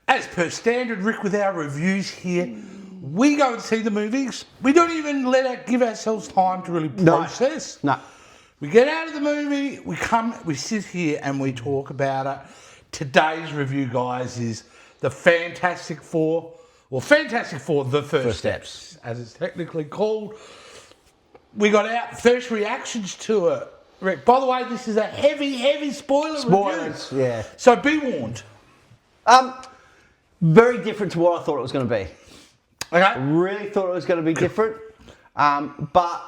As per standard, Rick, with our reviews here, we go and see the movies. We don't even give ourselves time to really process. No. We get out of the movie, we sit here and we talk about it. Today's review, guys, is the Fantastic Four, The First Steps, as it's technically called. We got our first reactions to it. Rick, by the way, this is a heavy spoilers review. Yeah. So be warned. Very different to what I thought it was going to be. Okay. Really thought it was going to be different, but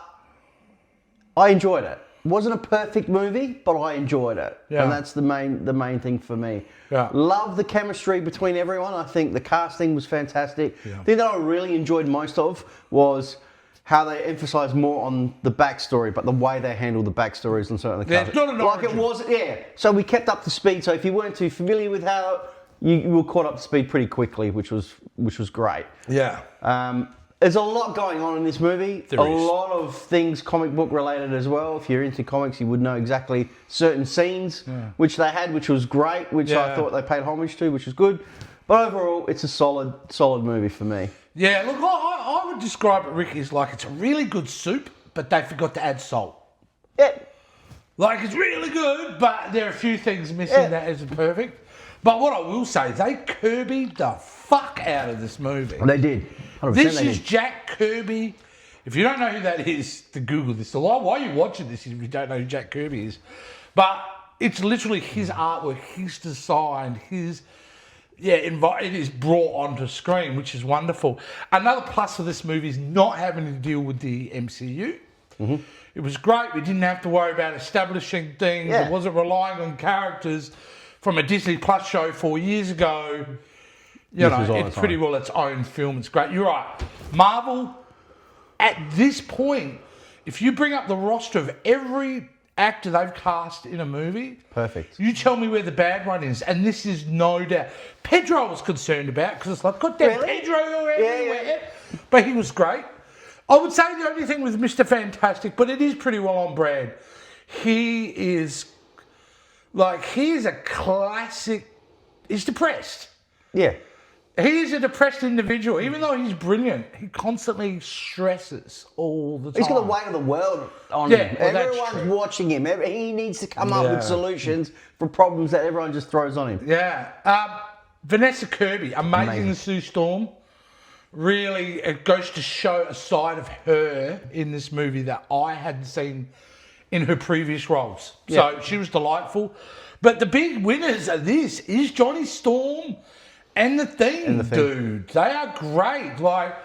I enjoyed it. It wasn't a perfect movie, but I enjoyed it, and that's the main thing for me. Yeah. Love the chemistry between everyone. I think the casting was fantastic. Yeah. The thing that I really enjoyed most of was how they emphasised more on the backstory, but the way they handled the backstories and certainly It's not an like origin. it was. Yeah. So we kept up to speed. So if you weren't too familiar with how you were caught up to speed pretty quickly, which was great. Yeah. There's a lot going on in this movie. There is. A lot of things comic book related as well. If you're into comics, you would know exactly certain scenes which they had, which was great, which I thought they paid homage to, which was good. But overall, it's a solid movie for me. Yeah, look, I would describe it, Rick, as like it's a really good soup, but they forgot to add salt. Yeah. Like, it's really good, but there are a few things missing that isn't perfect. But what I will say is they Kirby'd the fuck out of this movie. They did. 100% This they is did. Jack Kirby. If you don't know who that is, to Google this. So why are you watching this if you don't know who Jack Kirby is? But it's literally his artwork, his design, it is brought onto screen, which is wonderful. Another plus of this movie is not having to deal with the MCU. Mm-hmm. It was great. We didn't have to worry about establishing things. Yeah. It wasn't relying on characters from a Disney Plus show 4 years ago. It's pretty well its own film. It's great. You're right. Marvel, at this point, if you bring up the roster of every actor they've cast in a movie, perfect. You tell me where the bad one is, and this is no doubt. Pedro I was concerned about because it's like, God damn, Really? Pedro everywhere. But he was great. I would say the only thing with Mr. Fantastic, but it is pretty well on brand. He is a classic. He's depressed. Yeah. He is a depressed individual. Even though he's brilliant, he constantly stresses all the time. He's got the weight of the world on Yeah, him. well, that's Everyone's true. watching him. He needs to come up with solutions for problems that everyone just throws on him. Yeah. Vanessa Kirby, amazing as Sue Storm. Really, it goes to show a side of her in this movie that I hadn't seen in her previous roles. So she was delightful. But the big winners of this is Johnny Storm and the Thing, dude. They are great. Like,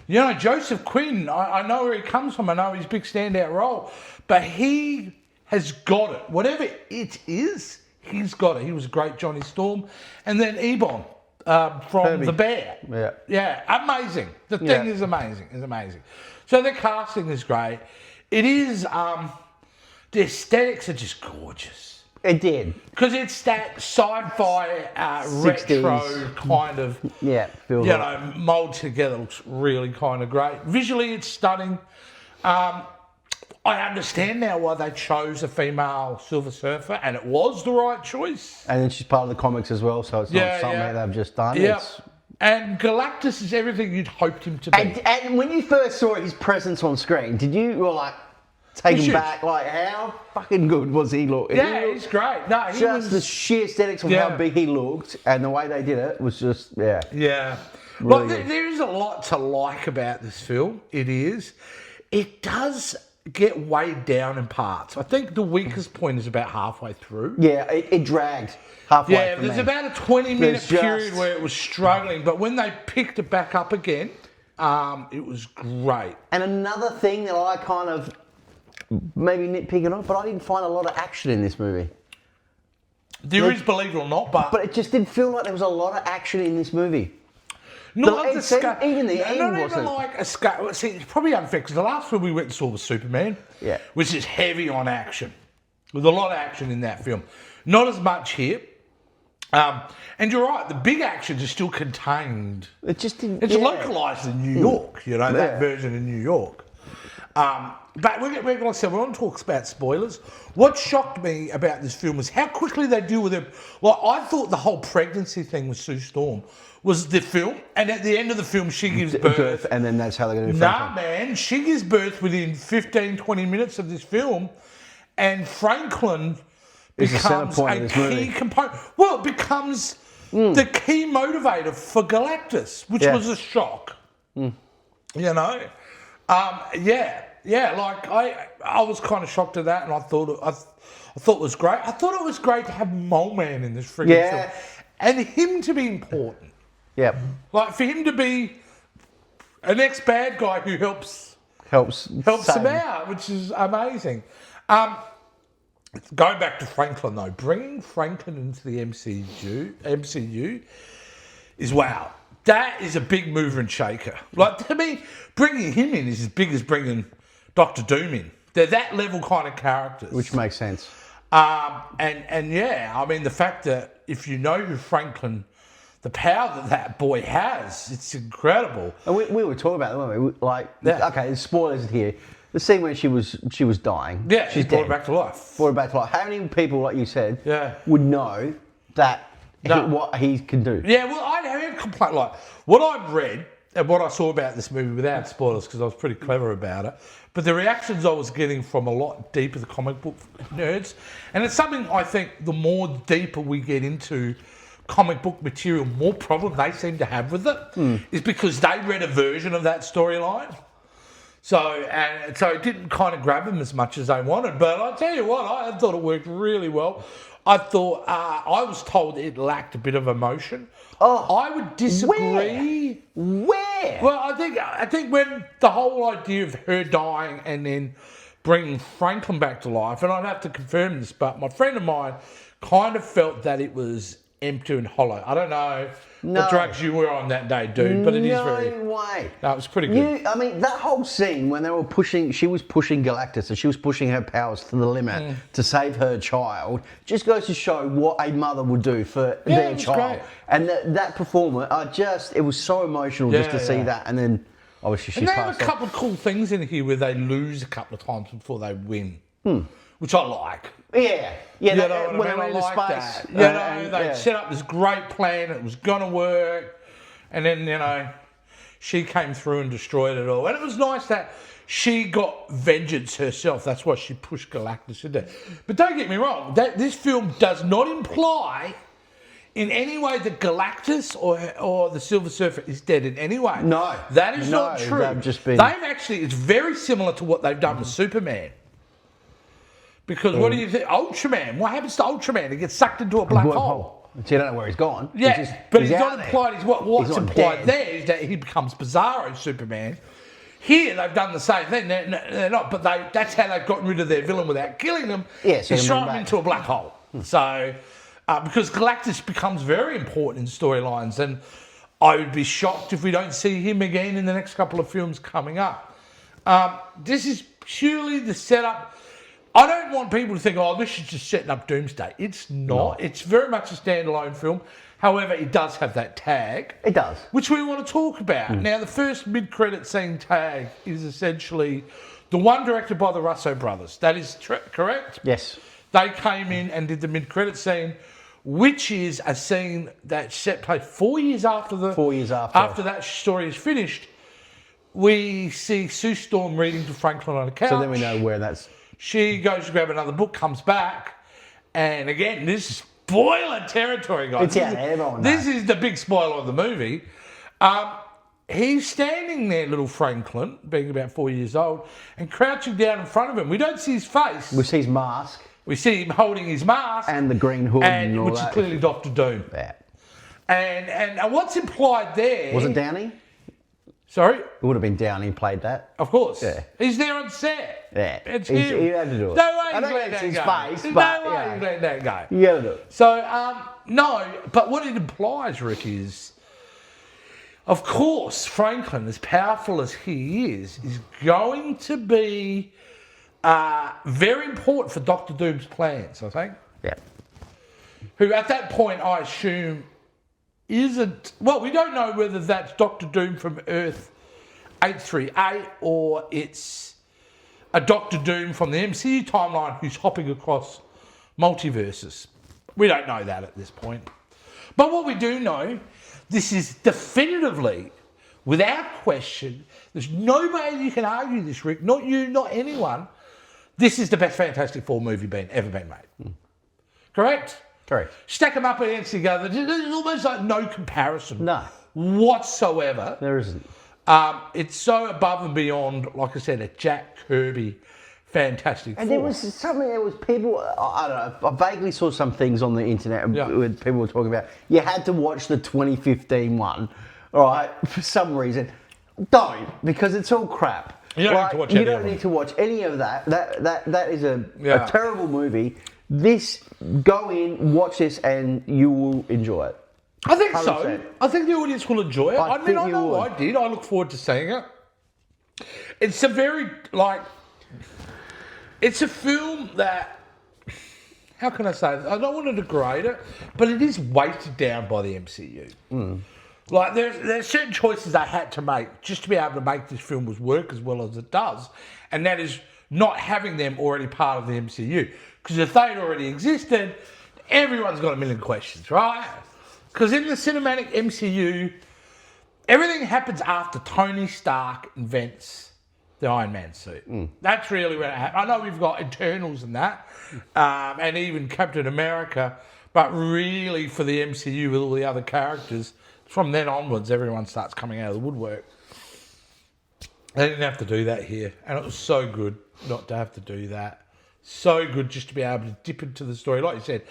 Joseph Quinn, I know where he comes from. I know his big standout role. But he has got it. Whatever it is, he's got it. He was a great Johnny Storm. And then Ebon from Herbie. The Bear. Yeah. Yeah, amazing. The Thing is amazing. It's amazing. So the casting is great. It is, the aesthetics are just gorgeous. It did. Because it's that sci-fi, 60s. retro kind of, mold together. Looks really kind of great. Visually, it's stunning. I understand now why they chose a female Silver Surfer, and it was the right choice. And then she's part of the comics as well, so it's not something that they've just done. Yeah. And Galactus is everything you'd hoped him to be. And when you first saw his presence on screen, you were like, taken back, like how fucking good was he look? Yeah, he's great. No, he just was the sheer aesthetics of how big he looked and the way they did it was just Yeah. Really there is a lot to like about this film. It is. It does get weighed down in parts. I think the weakest point is about halfway through. Yeah, it dragged halfway. Yeah, there's about a 20-minute There's period where it was struggling, but when they picked it back up again, it was great. And another thing that I kind of maybe nitpicking on, but I didn't find a lot of action in this movie. There is, believe it or not, but it just didn't feel like there was a lot of action in this movie. Not even the end not wasn't. even like a scale. See, it's probably unfair because the last film we went and saw was Superman, which is heavy on action, with a lot of action in that film. Not as much here. And you're right, the big actions are still contained. It just didn't. It's localised in New York, that version in New York. But like I said, we want to talk about spoilers. What shocked me about this film was how quickly they deal with it. Like, I thought the whole pregnancy thing with Sue Storm was the film, and at the end of the film, she gives birth. And then that's how they're going to do Nah, man, she gives birth within 15, 20 minutes of this film, and Franklin becomes a key component. Well, it becomes the key motivator for Galactus, which was a shock. You know? Like I was kind of shocked at that, and I thought it was great. I thought it was great to have Mole Man in this friggin' film, and him to be important. Yeah, like for him to be an ex-bad guy who helps him out, which is amazing. Going back to Franklin though, bringing Franklin into the MCU is wow. That is a big mover and shaker. Like, to me, bringing him in is as big as bringing Doctor Doom in. They're that level kind of characters. Which makes sense. And yeah, I mean, the fact that if you know who Franklin, the power that boy has, it's incredible. And we were talking about it, weren't we? Okay, there's spoilers here. The scene where she was dying. Yeah, she's brought her back to life. Brought her back to life. How many people, like you said, would know that what he can do? Yeah, well, I have a complaint. Like, what I've read and what I saw about this movie without spoilers, because I was pretty clever about it, but the reactions I was getting from a lot deeper the comic book nerds, and it's something I think the more deeper we get into comic book material, more problem they seem to have with it, is because they read a version of that storyline. So it didn't kind of grab them as much as they wanted. But I tell you what, I thought it worked really well. I thought, I was told it lacked a bit of emotion. Oh, I would disagree. Where? Well, I think when the whole idea of her dying and then bringing Franklin back to life, and I'd have to confirm this, but my friend of mine kind of felt that it was empty and hollow. I don't know what drugs you were on that day, dude, but it is very... No way. No, it was pretty good. I mean, that whole scene when they were she was pushing Galactus and she was pushing her powers to the limit to save her child, just goes to show what a mother would do for their child. Great. And that performer, it was so emotional just to see that, and then obviously she passed. And they have a couple of cool things in here where they lose a couple of times before they win, which I like. Yeah, you know what I mean? I like that. You know, they set up this great plan. It was gonna work, and then she came through and destroyed it all. And it was nice that she got vengeance herself. That's why she pushed Galactus in there. But don't get me wrong. This film does not imply in any way that Galactus or the Silver Surfer is dead in any way. No, that is not true. They've actually. It's very similar to what they've done with Superman. Because what do you think? Ultraman. What happens to Ultraman? He gets sucked into a black hole. So you don't know where he's gone. Yeah, but he's not implied. What's implied there is that he becomes Bizarro Superman. Here they've done the same thing. They're not, but that's how they've gotten rid of their villain without killing them. Yeah, so is throw him into a black hole. So, because Galactus becomes very important in storylines, and I would be shocked if we don't see him again in the next couple of films coming up. This is purely the setup. I don't want people to think, oh, this is just setting up Doomsday. It's not. It's very much a standalone film. However, it does have that tag. It does. Which we want to talk about. Now, the first mid-credit scene tag is essentially the one directed by the Russo brothers. That is correct? Yes. They came in and did the mid-credit scene, which is a scene that's set place 4 years after 4 years after. After that story is finished. We see Sue Storm reading to Franklin on a couch. So then we know where that's... She goes to grab another book, comes back, and again, this is spoiler territory, guys. This is the big spoiler of the movie. He's standing there, little Franklin, being about 4 years old, and crouching down in front of him. We don't see his face. We see his mask. We see him holding his mask. And the green hood and all which is clearly Dr. Doom. Yeah. And what's implied there... Was it Downey? Sorry? It would have been Downey played that. Of course. Yeah. He's there on set. Yeah. It's him. He had to do it. No way I he's don't let that his go. face, There's but, no way he's let that go. You gotta do it. So, no, but what it implies, Rick, is, of course, Franklin, as powerful as he is going to be very important for Dr. Doom's plans, I think. Yeah. Who, at that point, I assume, isn't... Well, we don't know whether that's Dr. Doom from Earth 838 or it's a Doctor Doom from the MCU timeline who's hopping across multiverses. We don't know that at this point. But what we do know, this is definitively, without question, there's no way you can argue this, Rick, not you, not anyone, this is the best Fantastic Four movie ever been made. Correct? Correct. Stack them up against each other. There's almost like no comparison. No. Whatsoever. There isn't. It's so above and beyond, like I said, a Jack Kirby Fantastic Four. And there was something, there was people, I don't know, I vaguely saw some things on the internet where people were talking about, you had to watch the 2015 one, all right, for some reason. Don't, because it's all crap. You don't need to watch any of them. You don't need to watch any of that. That is a terrible movie. This, go in, watch this, and you will enjoy it. I think 100%. so. I think the audience will enjoy it. I mean, I know would. I did. I look forward to seeing it. It's a very, it's a film that, how can I say this? I don't want to degrade it, but it is weighted down by the MCU. Like, there's certain choices they had to make just to be able to make this film work as well as it does. And that is not having them already part of the MCU. Because if they'd already existed, everyone's got a million questions, right? Because in the cinematic MCU, everything happens after Tony Stark invents the Iron Man suit. That's really where it happens. I know we've got Eternals and that, and even Captain America, but really for the MCU with all the other characters, from then onwards, everyone starts coming out of the woodwork. They didn't have to do that here, and it was so good not to have to do that. So good just to be able to dip into the story. Like you said,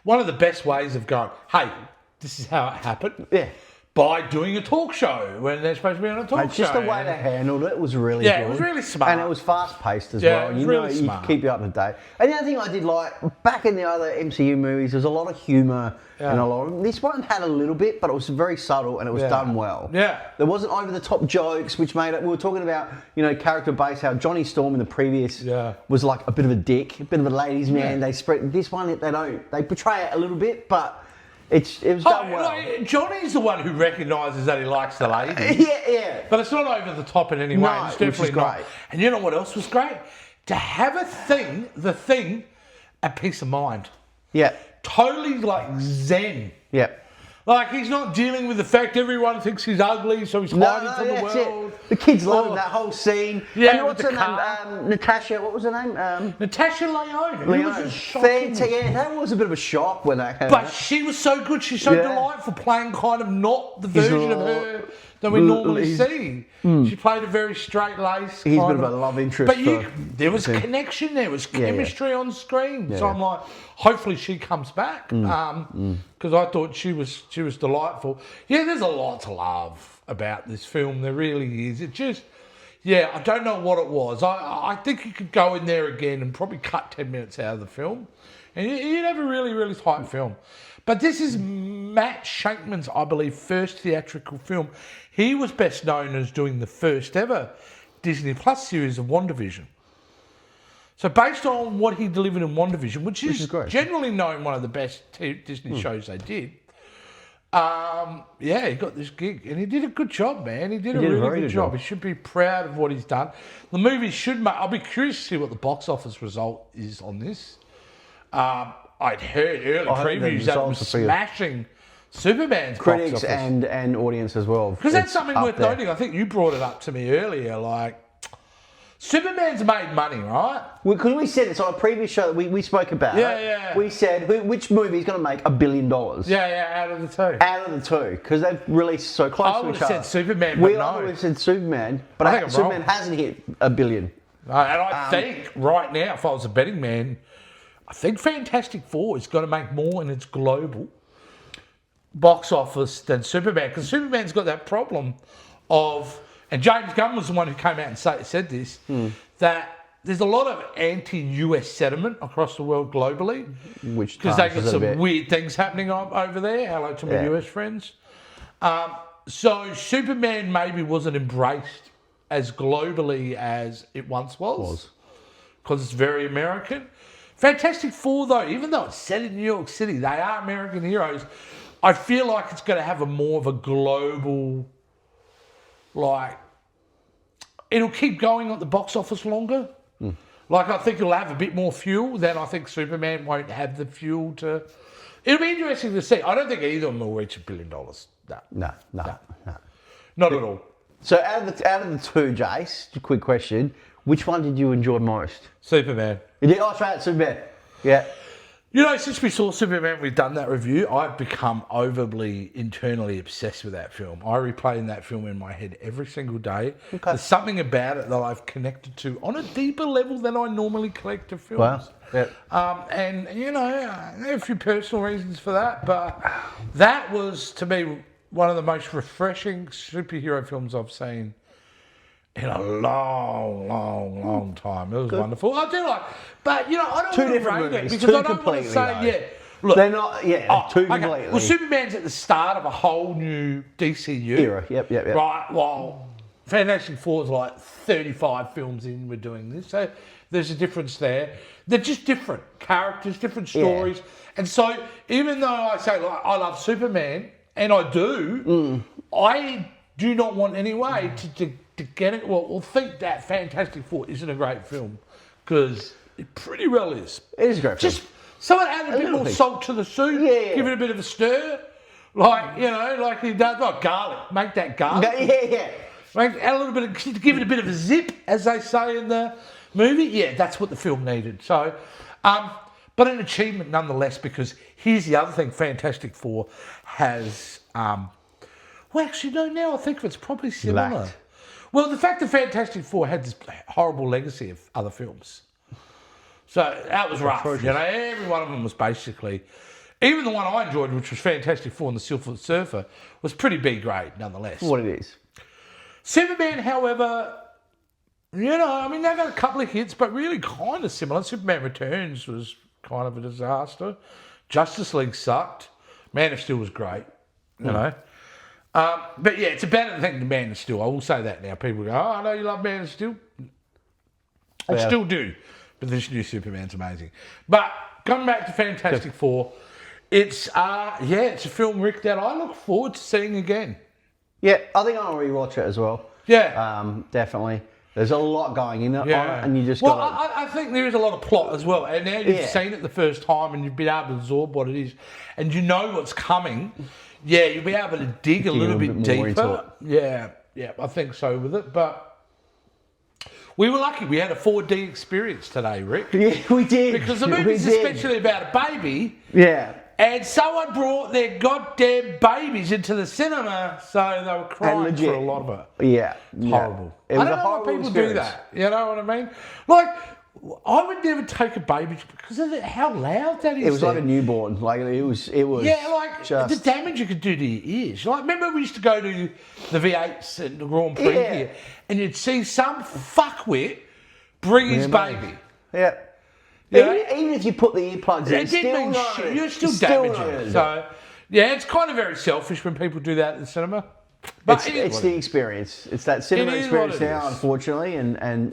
one of the best ways of going, hey, this is how it happened. Yeah. By doing a talk show when they're supposed to be on a talk show. Just the way they handled it was really good. Yeah, it was really smart. And it was fast-paced as Yeah, well. it was really smart. You keep you up to date. And the other thing I did like, back in the other MCU movies, there's a lot of humour and a lot of... This one had a little bit, but it was very subtle and it was done well. Yeah. There wasn't over-the-top jokes, which made it... We were talking about, character base, how Johnny Storm in the previous was like a bit of a dick, a bit of a ladies' man. They spread... This one, they don't... They portray it a little bit, but... It was done well. Like, Johnny's the one who recognises that he likes the ladies. Yeah. But it's not over the top in any way. No, It's definitely which is not. great. And you know what else was great? To have the thing, at peace of mind. Yeah. Totally zen. Yeah. Like, he's not dealing with the fact everyone thinks he's ugly, so he's hiding from the world. The kids loved that whole scene. Yeah, and what's with her the car. name? Natasha, what was her name? Natasha Lyonne. It was a shocking. That was a bit of a shock when that came But out. she was so good. She's so delightful, playing kind of not the version of her that we normally see. She played a very straight-laced. He's a bit of a love interest. But there was connection, there was chemistry on screen. So I'm like, hopefully she comes back because I thought she was delightful. Yeah, there's a lot to love about this film. There really is. It just, I don't know what it was. I think you could go in there again and probably cut 10 minutes out of the film, and you'd have a really, really tight film. But this is Matt Shankman's, I believe, first theatrical film. He was best known as doing the first ever Disney Plus series of WandaVision. So based on what he delivered in WandaVision, which is generally known one of the best Disney shows they did, he got this gig. And he did a good job, man. He did a really good job. He should be proud of what he's done. The movie should make... I'll be curious to see what the box office result is on this. I'd heard early previews that it was smashing Superman's critics box office. and audience as well. Because that's something worth noting. I think you brought it up to me earlier. Like, Superman's made money, right? Because we said it's on a previous show that we spoke about. Yeah. We said which movie is going to make $1 billion. Yeah, out of the two. Out of the two, because they've released so close to each other. I would have said Superman, but no. I would have said Superman, but I think Superman hasn't hit $1 billion. And I think right now, if I was a betting man, I think Fantastic Four is going to make more in its global box office than Superman, because Superman's got that problem of, and James Gunn was the one who came out and said this, that there's a lot of anti-US sentiment across the world globally, because they got some weird things happening over there. Hello to my US friends. So Superman maybe wasn't embraced as globally as it once was, because it's very American. Fantastic Four, though, even though it's set in New York City, they are American heroes. I feel like it's going to have more of a global, it'll keep going at the box office longer Like, I think it'll have a bit more fuel. Then I think Superman won't have the fuel to. It'll be interesting to see. I don't think either of them will reach $1 billion. No. No. Not at all. So out of the two, Jace, just a quick question: which one did you enjoy most? Superman. That's right, Superman. Yeah. You know, since we saw Superman, we've done that review, I've become overly internally obsessed with that film. I replay that film in my head every single day. Okay. There's something about it that I've connected to on a deeper level than I normally connect to films. Wow. Yep. And, you know, there are a few personal reasons for that, but that was, to me, one of the most refreshing superhero films I've seen in a long time. It was wonderful. I do like, but you know, I don't want to rate it because I don't want to say, look, they're not, two completely. Well, Superman's at the start of a whole new DCU era. Yep. Right. Well, Fantastic Four is like 35 films in. We're doing this, so there's a difference there. They're just different characters, different stories, and so even though I say like I love Superman, and I do, I do not want any way to get it. Well, think that Fantastic Four isn't a great film because it pretty well is. It is a great film. Just someone add a bit more salt to the soup, give it a bit of a stir, like you know, like he does. Like garlic, make that garlic. Add a little bit of, give it a bit of a zip, as they say in the movie. Yeah, that's what the film needed. So, but an achievement nonetheless. Because here's the other thing: Fantastic Four has. Well, actually, no. Now I think of it, it's probably similar. Lacked. Well, the fact that Fantastic Four had this horrible legacy of other films. So that was rough. You know, every one of them was basically, even the one I enjoyed, which was Fantastic Four and the Silver Surfer, was pretty B grade nonetheless. What it is. Superman, however, you know, I mean, they've had a couple of hits, but really kind of similar. Superman Returns was kind of a disaster. Justice League sucked. Man of Steel was great, you know. But yeah, it's a better thing than Man of Steel. I will say that now. People go, oh, I know you love Man of Steel. I still do. But this new Superman's amazing. But coming back to Fantastic Four, it's it's a film, Rick, that I look forward to seeing again. Yeah, I think I'll rewatch it as well. Yeah. Definitely. There's a lot going in it, on it, and you just got. Well, I think there is a lot of plot as well, and now you've seen it the first time, and you've been able to absorb what it is, and you know what's coming. Yeah, you'll be able to dig a little bit deeper. Yeah, I think so with it. But we were lucky; we had a 4D experience today, Rick. Yeah, we did. Because the movie's especially about a baby. Yeah. And someone brought their goddamn babies into the cinema, so they were crying for a lot of it. Yeah. Horrible. It was I don't know why people do that. You know what I mean? Like, I would never take a baby because of how loud that is. It was like a newborn. Like it was. Yeah, like the damage you could do to your ears. Like, remember we used to go to the V8s and the Grand Prix here, and you'd see some fuckwit bring his baby. Yeah. Even if you put the earplugs in, you're still damaging it. So, yeah, it's kind of very selfish when people do that at the cinema. But it's the experience. It's that cinema experience now, unfortunately, and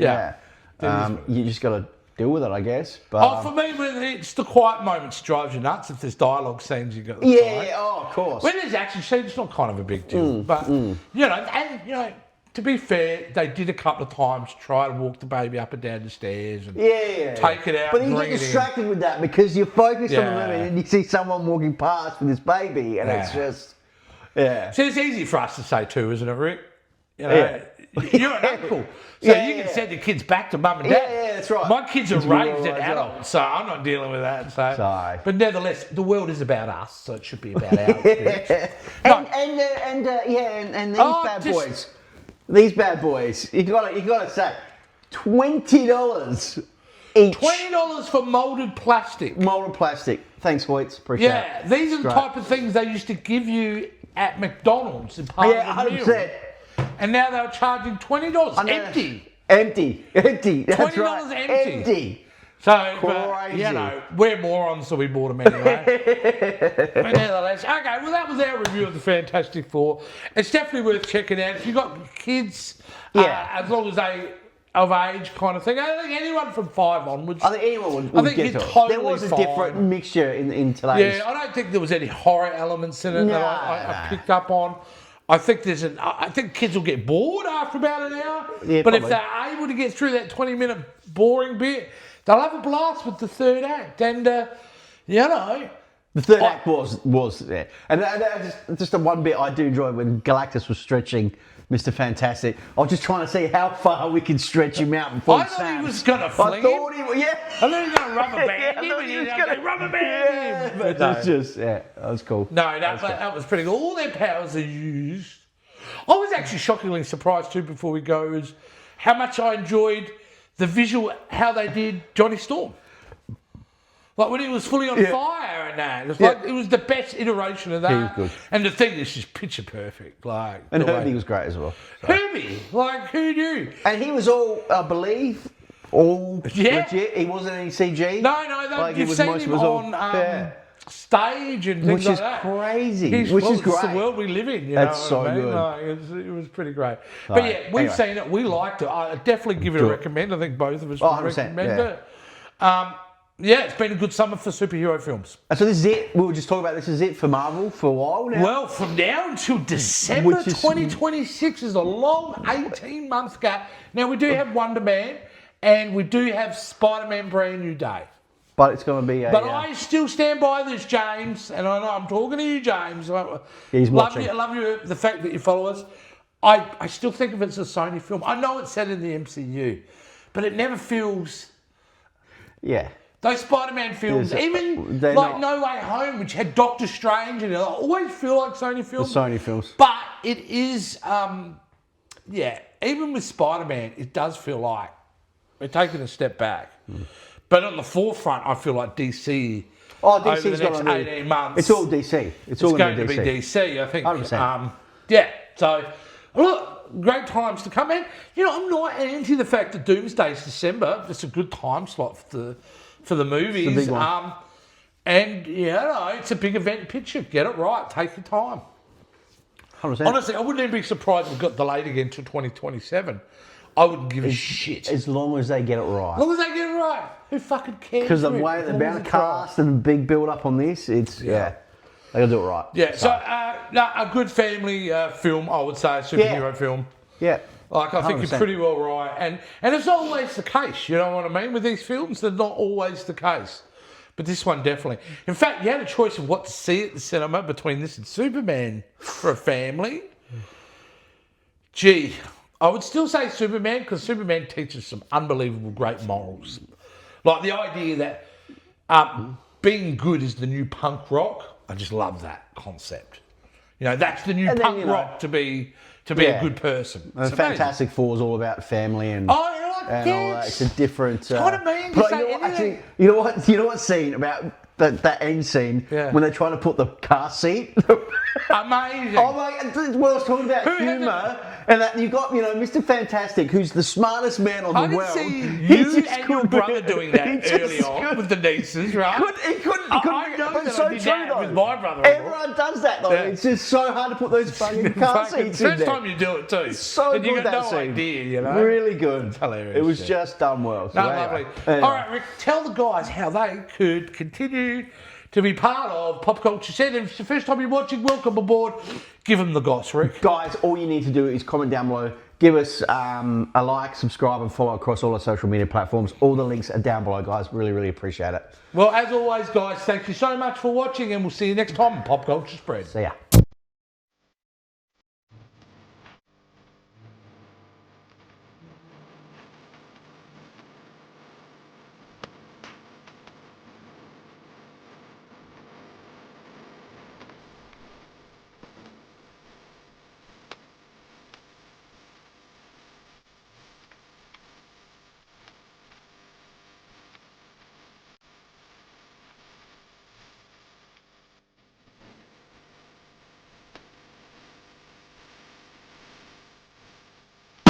you just got to deal with it, I guess. But for me, when it's the quiet moments drives you nuts. If there's dialogue scenes, you got of course. When there's action scenes, it's not kind of a big deal. But you know. To be fair, they did a couple of times try to walk the baby up and down the stairs and take it out. But you get distracted with that because you're focused on the movie and you see someone walking past with this baby and it's just, So it's easy for us to say too, isn't it, Rick? You know, you're an uncle, so you can send your kids back to mum and dad. Yeah, that's right. My kids are raised as adults, so I'm not dealing with that. So. But nevertheless, the world is about us, so it should be about our experience. And these bad boys. These bad boys, you gotta say, $20 each. $20 for moulded plastic. Molded plastic. Thanks, Hoyts. Appreciate it. Yeah, these are the type of things they used to give you at McDonald's in part of the 100%. meal. And now they're charging $20 empty. Empty. That's $20 right. empty. So, but, you know, we're morons, so we bought them anyway. But nevertheless, okay, well, that was our review of the Fantastic Four. It's definitely worth checking out. If you've got kids, as long as they of age kind of thing, I think anyone from 5 onwards. I think anyone would get it. Totally there was a different mixture in today's. Yeah, I don't think there was any horror elements in it that I picked up on. I think I think kids will get bored after about an hour. Yeah, but probably. if they're able to get through that 20-minute boring bit, they'll have a blast with the third act. And you know, the third act was there, and just the one bit I do enjoy when Galactus was stretching Mr. Fantastic. I was just trying to see how far we could stretch him out before I thought he was going to fling him. I thought he was going to rubber band him, and he was going to rubber band him. But that was cool. No, that was pretty cool. All their powers are used. I was actually shockingly surprised too, before we go, is how much I enjoyed the visual, how they did Johnny Storm. Like when he was fully on fire and that. It was like it was the best iteration of that. He was good. And the thing is just picture perfect. Like, and Herbie was great as well. So. Herbie, like who knew? And he was all, I believe, legit. He wasn't any CG. No, you've seen him on stage and things like that. Crazy. Which is great. It's the world we live in. You That's know so what I mean? good. Like, it was pretty great. But yeah, we've seen it. We liked it. I definitely give it a recommend. I think both of us would recommend it. Yeah, it's been a good summer for superhero films. And so this is it. We were just talking about this is it for Marvel for a while now. Well, from now until December 2026 is a long 18-month gap. Now, we do have Wonder Man and we do have Spider-Man Brand New Day. But it's going to be a... But I still stand by this, James, and I know I'm talking to you, James. He's watching. I love you, the fact that you follow us. I still think of it as a Sony film. I know it's set in the MCU, but it never feels... Yeah. Those Spider-Man films, even like No Way Home, which had Doctor Strange in it, I always feel like Sony films. The Sony films. But it is, even with Spider-Man, it does feel like we're taking a step back. But on the forefront, I feel like DC. DC's over the next 18 months. It's all DC. It's all going to be DC, I think. 100%. So, look, great times to come in. You know, I'm not anti the fact that Doomsday's December. It's a good time slot for the movies. It's a big one. And, it's a big event picture. Get it right. Take your time. 100%. Honestly, I wouldn't even be surprised if it got delayed again to 2027. I wouldn't give a shit. As long as they get it right. As long as they get it right. Who fucking cares? Because the way the amount of cast and the big build up on this, it's, they got to do it right. Yeah, so a good family film, I would say, a superhero film. Yeah. Like, I think 100%. You're pretty well right. And it's not always the case, you know what I mean? With these films, they're not always the case. But this one definitely. In fact, you had a choice of what to see at the cinema between this and Superman for a family. Gee, I would still say Superman, because Superman teaches some unbelievable great morals. Like the idea that being good is the new punk rock. I just love that concept. You know, that's the new punk rock to be a good person. And Fantastic Four is all about family and all that. It's a different. What I mean, but you know what scene about that end scene when they're trying to put the car seat. Amazing. Oh my! What I was talking about humour, and that you've got Mr. Fantastic, who's the smartest man on the world. I see you and your brother doing that early on with the nieces, right? He couldn't. I know that so I did that true, with my brother. Everyone does that though. Yeah. It's just so hard to put those fucking car seats in there. First time you do it too. It's so and good you got that no scene. idea, you know. Really good. It's hilarious. It was just done well. So lovely. Anyway. All right, Rick, tell the guys how they could continue to be part of Pop Culture Set. If it's the first time you're watching, welcome aboard. Give them the goss, Rick. Guys, all you need to do is comment down below. Give us a like, subscribe, and follow across all our social media platforms. All the links are down below, guys. Really, really appreciate it. Well, as always, guys, thank you so much for watching, and we'll see you next time on Pop Culture Spread. See ya.